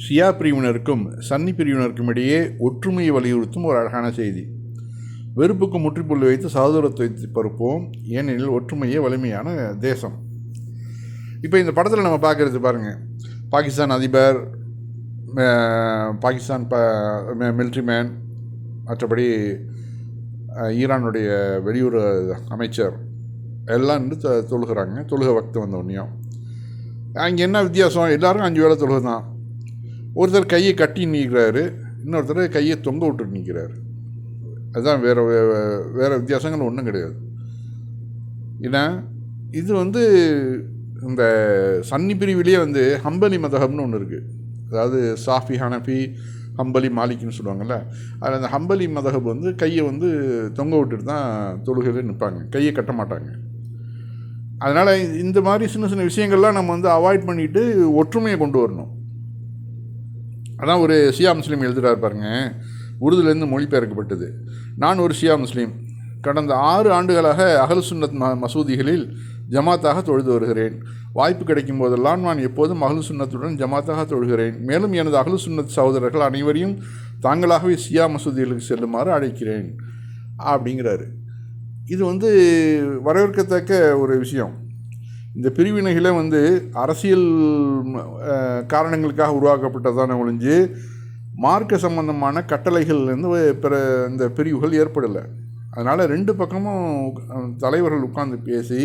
ஷியா பிரிவினருக்கும் சன்னி பிரிவினருக்கும் இடையே ஒற்றுமையை வலியுறுத்தும் ஒரு அழகான செய்தி. வெறுப்புக்கு முற்றுப்புள்ளி வைத்து சகோதரத்தை பருப்போம், ஏனெனில் ஒற்றுமையே வலிமையான தேசம். இப்போ இந்த படத்தில் நம்ம பார்க்குறது பாருங்கள், பாகிஸ்தான் அதிபர், பாகிஸ்தான் மிலிட்ரி மேன், மற்றபடி ஈரானுடைய வெளியுறவு அமைச்சர் எல்லாம் நின்று தொழுகிறாங்க. தொழுகை வக்து வந்த உடனேயும் அங்கே என்ன வித்தியாசம்? எல்லோரும் 5 வேளை தொழுகை தான். ஒருத்தர் கையை கட்டி நிற்கிறாரு, இன்னொருத்தர் கையை தொங்க விட்டு நிற்கிறாரு. அதுதான் வேறு வித்தியாசங்கள் ஒன்றும் கிடையாது. ஏன்னா இது இந்த சன்னி பிரிவிலேயே ஹம்பலி மதஹப்னு ஒன்று இருக்குது. அதாவது சாஃபி, ஹனஃபி, ஹம்பலி, மாலிக்னு சொல்லுவாங்கள்ல. அதில் அந்த ஹம்பலி மதஹப் கையை தொங்க விட்டுட்டு தான் தொழுகையில் நிற்பாங்க, கையை கட்ட மாட்டாங்க. அதனால் இந்த மாதிரி சின்ன சின்ன விஷயங்கள்லாம் நம்ம அவாய்ட் பண்ணிவிட்டு ஒற்றுமையை கொண்டு வரணும். அதான் ஒரு ஷியா முஸ்லீம் எழுதுகிறார் பாருங்க, உருதுலேருந்து மொழிபெயர்க்கப்பட்டது. நான் ஒரு ஷியா முஸ்லீம். கடந்த 6 ஆண்டுகளாக அஹ்லு சுன்னத் மசூதிகளில் ஜமாத்தாக தொழுது வருகிறேன். வாய்ப்பு கிடைக்கும் போதெல்லாம் நான் எப்போதும் அஹ்லு சுன்னத்துடன் ஜமாத்தாக தொழுகிறேன். மேலும் எனது அஹ்லு சுன்னத் சகோதரர்கள் அனைவரையும் தாங்களாகவே ஷியா மசூதிகளுக்கு செல்லுமாறு அழைக்கிறேன் அப்படிங்கிறாரு. இது வரவேற்கத்தக்க ஒரு விஷயம். இந்த பிரிவினைகளை அரசியல் காரணங்களுக்காக உருவாக்கப்பட்டதான ஒழிஞ்சு மார்க்க சம்பந்தமான கட்டளைகள்லேருந்து இந்த பிரிவுகள் ஏற்படலை. அதனால் 2 பக்கமும் தலைவர்கள் உட்கார்ந்து பேசி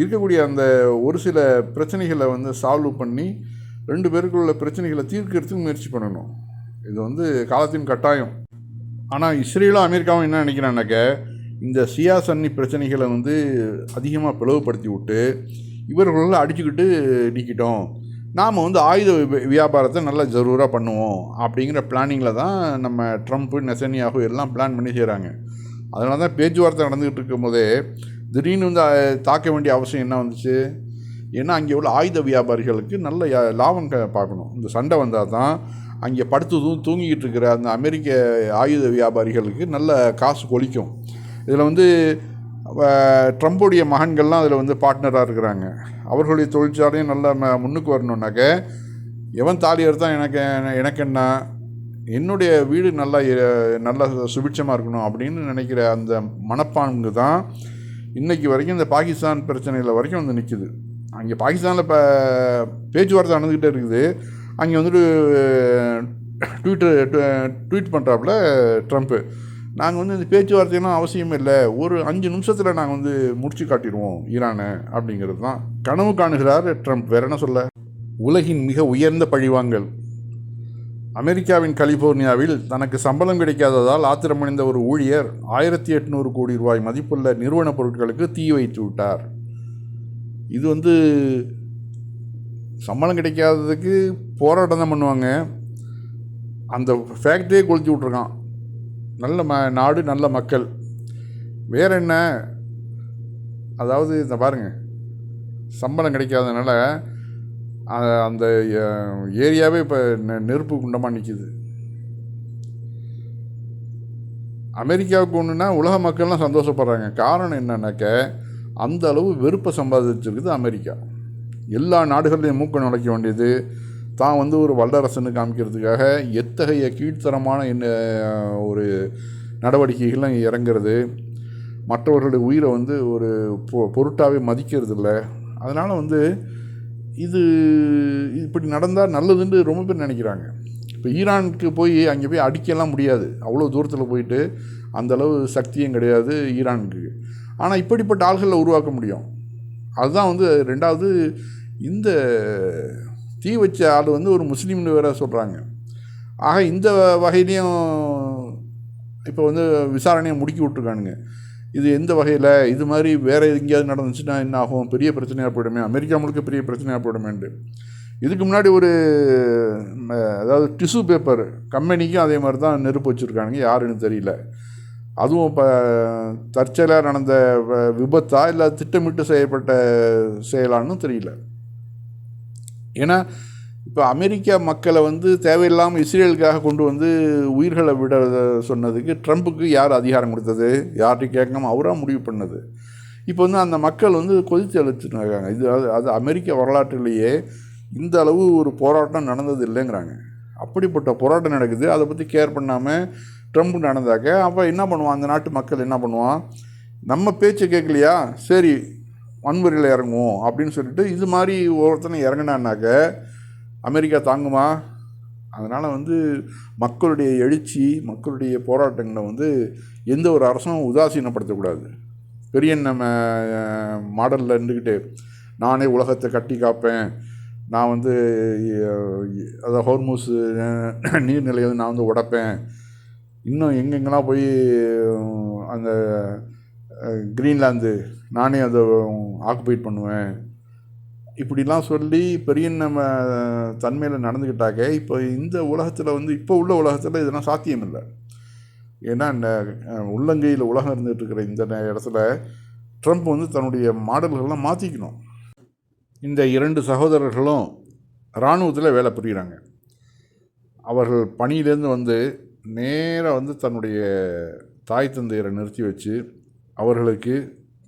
இருக்கக்கூடிய அந்த ஒரு சில பிரச்சனைகளை சால்வ் பண்ணி 2 பேருக்குள்ள பிரச்சனைகளை தீர்க்கிறதுக்கு முயற்சி பண்ணணும். இது காலத்தின் கட்டாயம். ஆனால் இஸ்ரேலும் அமெரிக்காவும் என்ன நினைக்கிறான்னாக்க, இந்த ஷியா சன்னி பிரச்சனைகளை அதிகமாக பிளவுபடுத்தி விட்டு இவர்களெல்லாம் அடிச்சுக்கிட்டு நிற்கிட்டோம், நாம் ஆயுத வியாபாரத்தை நல்லா ஜரூராக பண்ணுவோம் அப்படிங்கிற பிளானிங்கில் தான் நம்ம ட்ரம்ப்பு, நெசன்யாகு எல்லாம் பிளான் பண்ணி செய்கிறாங்க. அதனால தான் பேச்சுவார்த்தை நடந்துக்கிட்டு இருக்கும் போதே திடீர்னு தாக்க வேண்டிய அவசியம் என்ன வந்துச்சு? ஏன்னா அங்கே உள்ள ஆயுத வியாபாரிகளுக்கு நல்ல லாபம் பார்க்கணும். இந்த சண்டை வந்தால் தான் அங்கே படுத்து தூங்கிக்கிட்டு இருக்கிற அந்த அமெரிக்க ஆயுத வியாபாரிகளுக்கு நல்ல காசு கொளிக்கும். இதில் ட்ரம்புடைய மகன்கள்லாம் அதில் பார்ட்னராக இருக்கிறாங்க. அவர்களுடைய தொழிற்சாலையும் நல்லா முன்னுக்கு வரணுன்னாக்க, எவன் தாலி எடுத்தால் எனக்கு என்ன, என்னுடைய வீடு நல்லா சுபிட்சமாக இருக்கணும் அப்படின்னு நினைக்கிற அந்த மனப்பான்கு தான் இன்றைக்கி வரைக்கும் இந்த பாகிஸ்தான் பிரச்சனையில் வரைக்கும் நிற்கிது. அங்கே பாகிஸ்தானில் இப்போ பேச்சுவார்த்தை நடந்துக்கிட்டே இருக்குது. அங்கே ட்வீட் பண்ணுறாப்புல ட்ரம்ப்பு, நாங்கள் இந்த பேச்சுவார்த்தையெல்லாம் அவசியம் இல்லை, ஒரு 5 நிமிஷத்தில் நாங்கள் முடிச்சு காட்டிடுவோம் ஈரானை அப்படிங்கிறது தான் கனவு காணுகிறார் ட்ரம்ப். வேறு என்ன சொல்ல? உலகின் மிக உயர்ந்த பழிவாங்கல். அமெரிக்காவின் கலிஃபோர்னியாவில் தனக்கு சம்பளம் கிடைக்காததால் ஆத்திரமடைந்த ஒரு ஊழியர் 1800 கோடி ரூபாய் மதிப்புள்ள நிறுவன பொருட்களுக்கு தீ வைத்து விட்டார். இது சம்பளம் கிடைக்காததுக்கு போராட்டம் தான் பண்ணுவாங்க. அந்த ஃபேக்ட்ரியே கொளுத்தி விட்ருக்கான். நல்ல நாடு, நல்ல மக்கள். வேற என்ன? அதாவது இந்த பாருங்கள், சம்பளம் கிடைக்காதனால அந்த ஏரியாவே இப்போ நெருப்பு குண்டமாக நிற்கிது. அமெரிக்காவுக்கு ஒன்றுனா உலக மக்கள்லாம் சந்தோஷப்படுறாங்க. காரணம் என்னன்னாக்க, அந்த அளவு வெறுப்பை சம்பாதிச்சிருக்குது அமெரிக்கா. எல்லா நாடுகள்லையும் மூக்க நுழைக்க வேண்டியது, தான் ஒரு வல்லரசனு காமிக்கிறதுக்காக எத்தகைய கீழ்த்தரமான ஒரு நடவடிக்கைகள்லாம் இறங்கிறது, மற்றவர்களுடைய உயிரை ஒரு பொருட்டாகவே மதிக்கிறது இல்லை. அதனால் இது இப்படி நடந்தால் நல்லதுன்னு ரொம்ப பேர் நினைக்கிறாங்க. இப்போ ஈரானுக்கு போய் அங்கே போய் அடிக்கலாம் முடியாது, அவ்வளோ தூரத்தில் போயிட்டு அந்தளவு சக்தியும் கிடையாது ஈரானுக்கு. ஆனால் இப்படிப்பட்ட ஆள்களை உருவாக்க முடியும். அதுதான் 2வது, இந்த தீ வச்ச ஆள் ஒரு முஸ்லீம்னு வேறு சொல்கிறாங்க. ஆக இந்த வகையிலையும் இப்போ விசாரணையை முடுக்கி விட்ருக்கானுங்க. இது எந்த வகையில் இது மாதிரி வேறு எங்கேயாவது நடந்துச்சுன்னா என்ன ஆகும்? பெரிய பிரச்சனையாக போயிடுமே, அமெரிக்கா முழுக்க பெரிய பிரச்சனையாக போயிடுமேன்ட்டு. இதுக்கு முன்னாடி அதாவது டிஷ்யூ பேப்பர் கம்பெனிக்கும் அதே மாதிரி தான் நெருப்பு வச்சுருக்கானுங்க, யாருன்னு தெரியல. அதுவும் இப்போ தற்செயலாக நடந்த விபத்தா இல்லை திட்டமிட்டு செய்யப்பட்ட செயலான்னு தெரியல. ஏன்னா இப்போ அமெரிக்கா மக்களை தேவையில்லாமல் இஸ்ரேலுக்காக கொண்டு உயிர்களை விட சொன்னதுக்கு ட்ரம்ப்புக்கு யார் அதிகாரம் கொடுத்தது? யார்கிட்டையும் கேட்காம அவராக முடிவு பண்ணது. இப்போ அந்த மக்கள் கொதித்து எழுத்துட்டு இருக்காங்க. இது அது அமெரிக்க வரலாற்றிலேயே இந்த அளவு ஒரு போராட்டம் நடந்தது இல்லைங்கிறாங்க. அப்படிப்பட்ட போராட்டம் நடக்குது, அதை பற்றி கேர் பண்ணாமல் ட்ரம்ப் நடந்தாக்க அப்போ என்ன பண்ணுவான் அந்த நாட்டு மக்கள்? என்ன பண்ணுவான்? நம்ம பேச்சை கேட்கலையா, சரி வன்முறையில் இறங்குவோம் அப்படின்னு சொல்லிட்டு இது மாதிரி ஒருத்தனை இறங்கினான்னாக்க அமெரிக்கா தாங்குமா? அதனால் மக்களுடைய எழுச்சி, மக்களுடைய போராட்டங்களை எந்த ஒரு அரசும் உதாசீனப்படுத்தக்கூடாது. பெரிய நம்ம மாடலில் இருந்துக்கிட்டு நானே உலகத்தை கட்டி காப்பேன், நான் அதை ஹோர்மூஸ் நீர்நிலையை நான் உடைப்பேன், இன்னும் எங்கெங்கெல்லாம் போய் அந்த கிரீன்லாந்து நானே அதை ஆக்குபைட் பண்ணுவேன், இப்படிலாம் சொல்லி பெரிய நம்ம தன்மையில் நடந்துக்கிட்டாக்க இப்போ இந்த உலகத்தில் இப்போ உள்ள உலகத்தில் இதெல்லாம் சாத்தியம் இல்லை. ஏன்னா இந்த உள்ளங்கையில் உலகம் இருந்துகிட்டு இருக்கிற இந்த இடத்துல ட்ரம்ப் தன்னுடைய மாடல்கள்லாம் மாற்றிக்கணும். இந்த 2 சகோதரர்களும் இராணுவத்தில் வேலை புரிகிறாங்க. அவர்கள் பணியிலேருந்து நேராக தன்னுடைய தாய் தந்தையரை நிறுத்தி வச்சு அவர்களுக்கு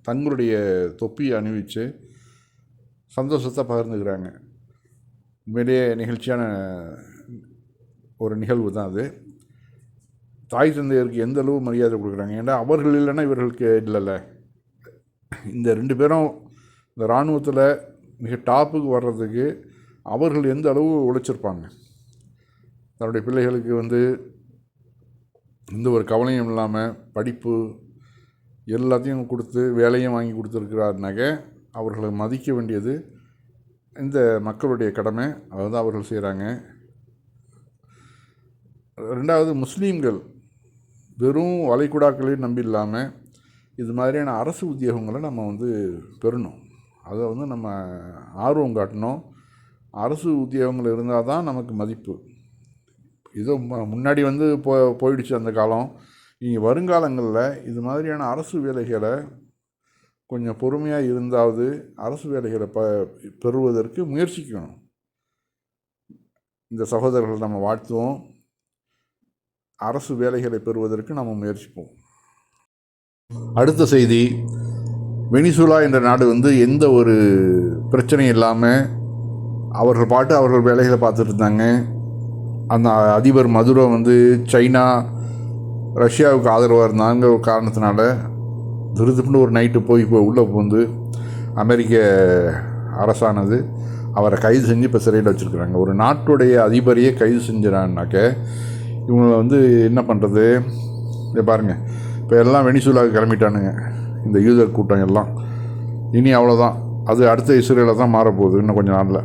தங்களுடைய தொப்பியை அணிவித்து சந்தோஷத்தை பகிர்ந்துக்கிறாங்க. உண்மையிலேயே நிகழ்ச்சியான ஒரு நிகழ்வு தான் அது. தாய் தந்தையருக்கு எந்த அளவு மரியாதை கொடுக்குறாங்க, ஏன்னா அவர்கள் இல்லைன்னா இவர்களுக்கு இல்லைல்ல. இந்த 2 பேரும் இந்த இராணுவத்தில் மிக டாப்புக்கு வர்றதுக்கு அவர்கள் எந்த அளவு உழைச்சிருப்பாங்க. தன்னுடைய பிள்ளைகளுக்கு எந்த ஒரு கவலையும் இல்லாமல் படிப்பு எல்லாத்தையும் கொடுத்து வேலையும் வாங்கி கொடுத்துருக்கிறாருனாக்க அவர்களை மதிக்க வேண்டியது இந்த மக்களுடைய கடமை. அதை அவர்கள் செய்கிறாங்க. 2வது, முஸ்லீம்கள் வெறும் வளைகுடாக்களையும் நம்பி இல்லாமல் இது மாதிரியான அரசு உத்தியோகங்களை நம்ம பெறணும். அதை நம்ம ஆர்வம் காட்டணும். அரசு உத்தியோகங்கள் இருந்தால் தான் நமக்கு மதிப்பு. இதோ முன்னாடி போயிடுச்சு அந்த காலம். இனி வருங்காலங்களில் இது மாதிரியான அரசு வேலைகளை கொஞ்சம் பொறுமையாக இருந்தாவது அரசு வேலைகளை பெறுவதற்கு முயற்சிக்கணும். இந்த சகோதரர்களை நம்ம வாழ்த்துவோம். அரசு வேலைகளை பெறுவதற்கு நம்ம முயற்சிப்போம். அடுத்த செய்தி, வெனிசுலா என்ற நாடு எந்த ஒரு பிரச்சனையும் இல்லாமல் அவர்கள் பாட்டு அவர்கள் வேலைகளை பார்த்துட்டு இருந்தாங்க. அந்த அதிபர் மதுரோ சைனா ரஷ்யாவுக்கு ஆதரவாக இருந்தாங்க ஒரு காரணத்தினால திருதுப்புன்னு ஒரு நைட்டு போய் உள்ளே புகுந்து அமெரிக்க அரசானது அவரை கைது செஞ்சு இப்போ சிறையில் வச்சுருக்குறாங்க. ஒரு நாட்டுடைய அதிபரையே கைது செஞ்சிடான்னாக்க இவங்களை என்ன பண்ணுறது? இதை பாருங்கள், இப்போ எல்லாம் வெனிசுலாவுக்கு கிளம்பிட்டானுங்க இந்த யூதர் கூட்டம் எல்லாம். இனி அவ்வளோதான், அது அடுத்த இஸ்ரேலில் தான் மாறப்போகுது இன்னும் கொஞ்சம் நாளில்.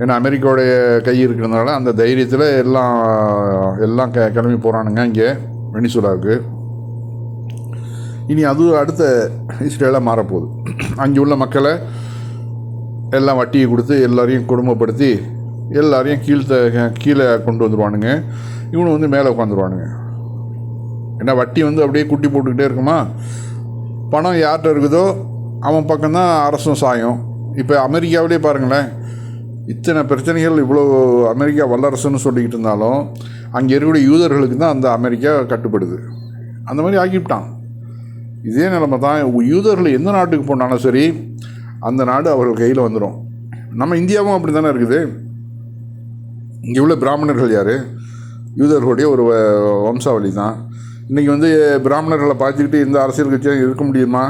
ஏன்னா அமெரிக்காவுடைய கை இருக்கிறதுனால அந்த தைரியத்தில் எல்லாம் கிளம்பி போகிறானுங்க இங்கே வெனிசுலாவுக்கு. இனி அது அடுத்த இஸ்ரேலாக மாறப்போகுது. அங்கே உள்ள மக்களை எல்லாம் வட்டியை கொடுத்து எல்லாரையும் குடும்பப்படுத்தி எல்லாரையும் கீழே கொண்டு வந்துடுவானுங்க. இவனு மேலே உட்காந்துருவானுங்க. ஏன்னா வட்டி அப்படியே குட்டி போட்டுக்கிட்டே இருக்குமா, பணம் யார்கிட்ட இருக்குதோ அவன் பக்கம்தான் அரசும் சாயம். இப்போ அமெரிக்காவிலே பாருங்களேன், இத்தனை பிரச்சனைகள், இவ்வளோ அமெரிக்கா வல்லரசுன்னு சொல்லிக்கிட்டு இருந்தாலும் அங்கே இருக்கக்கூடிய யூதர்களுக்கு தான் அந்த அமெரிக்கா கட்டுப்படுது. அந்த மாதிரி ஆக்கிவிட்டான். இதே நிலைமை தான் யூதர்கள் எந்த நாட்டுக்கு போனாலும் சரி அந்த நாடு அவர்கள் கையில் வந்துடும். நம்ம இந்தியாவும் அப்படி தானே இருக்குது. இங்கே உள்ள பிராமணர்கள் யார்? யூதர்களுடைய ஒரு வம்சாவளி தான். இன்றைக்கி பிராமணர்களை பார்த்துக்கிட்டு இந்த அரசியல் கட்சியாக இருக்க முடியுமா?